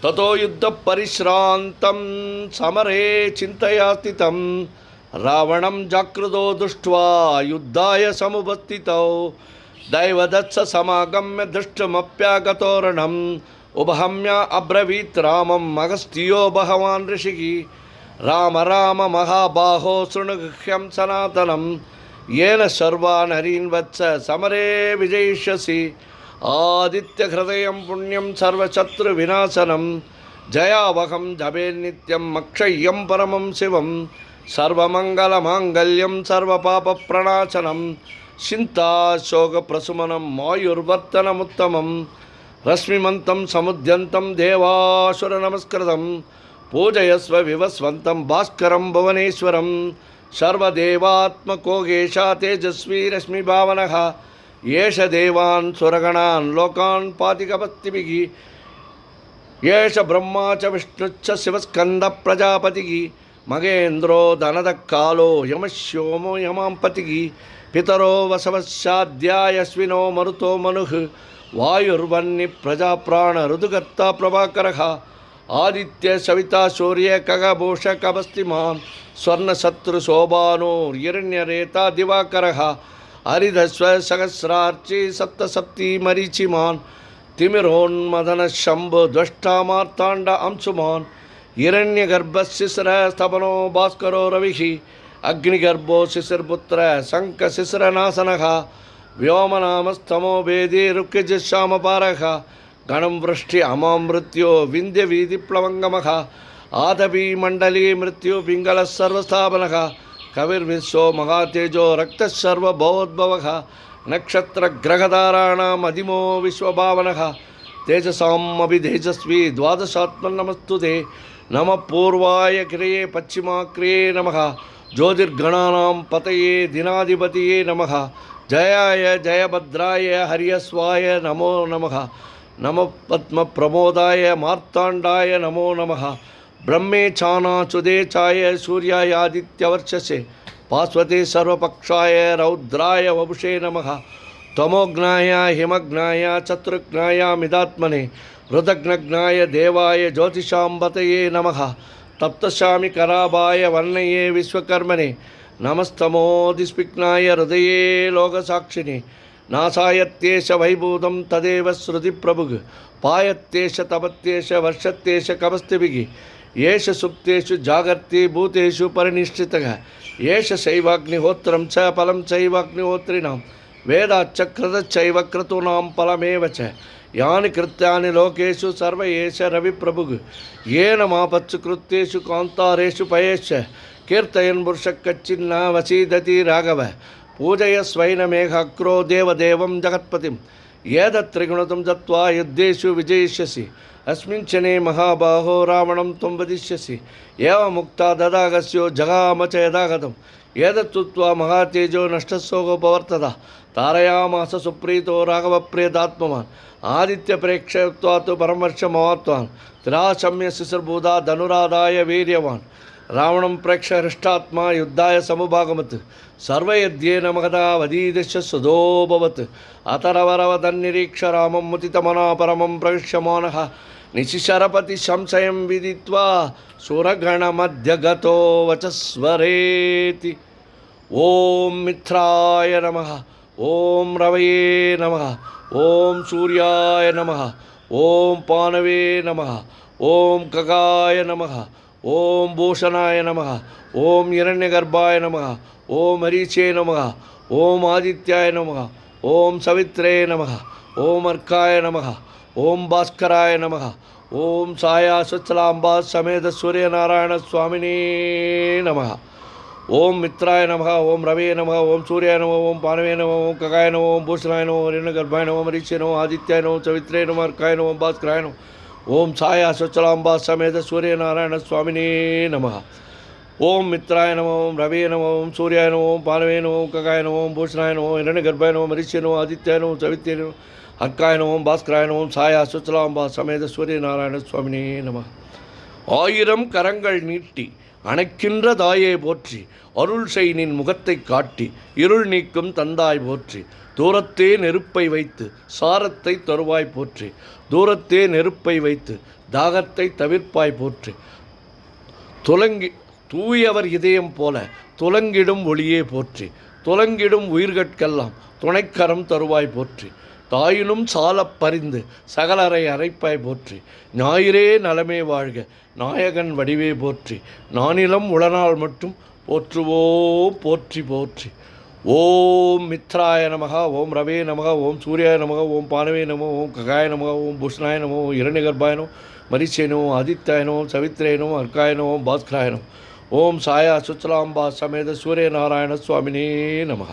ततो युद्धपरिश्रान्तं समरे चिन्तया स्थितं रावणं जाकृतो दृष्ट्वा युद्धाय समुपस्थितौ दैवदत्स समागम्य दृष्टमप्यागतोरणम् उपहम्य अब्रवीत् रामम् अगस्त्यो भगवान् ऋषिः राम राम महाबाहो शृणुह्यं सनातनं येन सर्वान् हरीन् वत्स समरे विजयिष्यसि आदित्यहृदयं पुण्यं सर्वशत्रुविनाशनं जयावहं जपेन्नित्यं अक्षय्यं परमं शिवं सर्वमङ्गलमाङ्गल्यं सर्वपापप्रणाशनं चिन्ताशोकप्रशमनं आयुर्वर्धनमुत्तमं रश्मिमन्तं समुद्यन्तं देवासुरनमस्कृतं पूजयस्व विवस्वन्तं भास्करं भुवनेश्वरं सर्वदेवात्मको येषा तेजस्वी रश्मिभावनः येष देवान् सुरगणान् लोकान् पातिकपत्तिभिः येष ब्रह्मा च विष्णुश्च शिवस्कन्दप्रजापतिः मगेन्द्रो धनदकालो यमश्योमो यमांपतिः पितरो वसवस्याद्यायश्विनो मरुतो मनुः वायुर्वन्निप्रजाप्राणऋतुकर्ता प्रभाकरः आदित्य सविता सूर्य खगभूष कवस्तिमान् स्वर्णशत्रुशोभानोर्हिरण्यरेता दिवाकरः हरिधस्व सहस्रार्ची सप्तसप्ती मरीचिमान् तिमिरोन्मदनशम्भु द्वष्टा मार्ताण्ड अंशुमान् हिरण्यगर्भशिशिरस्तपनो भास्करो रविः अग्निगर्भो शिशिरपुत्र शङ्खशिशिरनाशनः व्योमनामस्तमो वेदी रुक्यजिश्यामपारः गणं वृष्टि अमां मृत्यो विन्ध्यवीधिप्लवङ्गमः आदपी मण्डली मृत्यु पिङ्गलः सर्वस्थापनः कविर्विश्वो महातेजो रक्तसर्वभवोद्भवः नक्षत्रग्रहधाराणाम् अधिमो विश्वभावनः तेजसाम् अभितेजस्वी द्वादशात्मन्नमस्तु ते नमः पूर्वाय क्रिये पश्चिमाक्रिये नमः ज्योतिर्गणानां पतये दिनाधिपतये नमः जयाय जयभद्राय हर्यस्वाय नमो नमः नमः पद्मप्रमोदाय मार्ताण्डाय नमो नमः ब्रह्मे चानाच्युतेचाय सूर्याय आदित्यवर्चसे पार्श्वते सर्वपक्षाय रौद्राय वपुषे नमः तमोघ्नाय हिमघ्नाय चतुर्घ्नाय मिदात्मने हृदघ्नघ्नाय देवाय ज्योतिषाम्बतये नमः तप्तशामि कराभाय वर्णये विश्वकर्मणे नमस्तमोदिस्पिग्नाय हृदये लोकसाक्षिणे नासायत्येष वैभूतं तदेव श्रुतिप्रभुः पायत्येष तपत्येष वर्षत्येष कवस्तिभिः येष सुप्तेषु जागर्ति भूतेषु परिनिष्ठितः येष शैवाग्निहोत्रं च फलं चैवाग्निहोत्रिणां वेदाच्चक्रतश्चैव क्रतूनां फलमेव च यानि कृत्यानि लोकेषु सर्व एष रविप्रभुः येन मापत्सु कृत्येषु कान्तारेषु पयेश्च कीर्तयन् पुरुषकच्चिन्न वसीदति राघव पूजयस्वैनमेघाग्रो देवदेवं जगत्पतिं एतत्त्रिगुणतं दत्त्वा युद्धेषु विजयिष्यसि अस्मिन् क्षणे महाबाहो रावणं त्वं वदिष्यसि एवमुक्ता ददागस्यो जगाम च यदागतम् एतत्तुत्वा महातेजो नष्टशोकोपवर्तत तारयामास सुप्रीतो राघवप्रियदात्मवान् आदित्यप्रेक्षयत्वा तु परमर्षमवात्वान् त्रिराशम्य शिशिर्बूधा धनुरादाय वीर्यवान् रावणं प्रेक्ष्य हृष्टात्मा युद्धाय समुभागमत् सर्वयद्येन महदा वदीदृश्य सुधोऽभवत् अतरवरवदन्निरीक्ष रामं मुदितमना परमं प्रविश्यमानः निशिशरपति संशयं विदित्वा सुरगणमध्यगतो वचस्वरेति ॐ मित्राय नमः ॐ रवये नमः ॐ सूर्याय नमः ॐ पानवे नमः ॐ खगाय नमः ॐ भूषणाय नमः ॐ हिरण्यगर्भाय नमः ॐ हरीचे नमः ॐ आदित्याय नमः ॐ सवित्रे नमः ॐ अर्काय नमः ॐ भास्कराय नमः ॐ सायासुचलाम्बा समेत सूर्यनारायणस्वामिने नमः ॐ मित्राय नमः ॐ रवे नमः ॐ सूर्याय नमः ॐ पानवे नमः ॐ खगाय नमः ॐ भूषणाय नमः हिरण्यगर्भाय नमः हरीचे नमः आदित्याय नमः सवित्रे नमः अर्काय नमः भास्कराय नमः ओम छायासुचलाम्बा समेत सूर्यनारायण स्वामिने नमः ओम मित्राय नमः ओम रवे नमः ओम सूर्याय नमः ओम पानवे नमः ओम खगाय नमः ओम भूषणाय नमः हिरण्यगर्भाय नमः हरीचे नमः आदित्याय नमः सवित्रे नमः अर्काय नमः भास्कराय नमः छायासुचलाम्बा समेत सूर्यनारायण स्वामिने नमः ஆயிரம் கரங்கள் நீட்டி அணைக்கின்ற தாயே போற்றி, அருள் செய் நின் முகத்தை காட்டி, இருள் நீக்கும் தந்தாய் போற்றி, தூரத்தே நெருப்பை வைத்து சாரத்தை தருவாய் போற்றி, தூரத்தே நெருப்பை வைத்து தாகத்தை தவிர்ப்பாய் போற்றி, தூயவர் இதயம் போல துலங்கிடும் ஒளியே போற்றி, துலங்கிடும் உயிர்கட்கெல்லாம் துணைக்கரம் தருவாய் போற்றி, தாயினும் சாலப் பரிந்து சகலரை அரைப்பாய் போற்றி, ஞாயிறே நலமே வாழ்க நாயகன் வடிவே போற்றி, நானிலம் உளநாள் மட்டும் போற்றுவோம் போற்றி போற்றி. ஓம் மித்ராய நமக, ஓம் ரவே நமக, ஓம் சூர்யாய நமக, ஓம் பானவே நம, ஓம் ககாய நமக, ஓம் பூஷ்ணாய நம, ஓம் இரணிகர்பாய நம, மரிச்சே நம, ஆதித்யாய நம, சவித்ரே நம, அர்க்காய நம, பாஸ்கராய நம, ஓம் சாயா சுத்ராம்பா சமேத சூரிய நாராயண சுவாமினே நமக.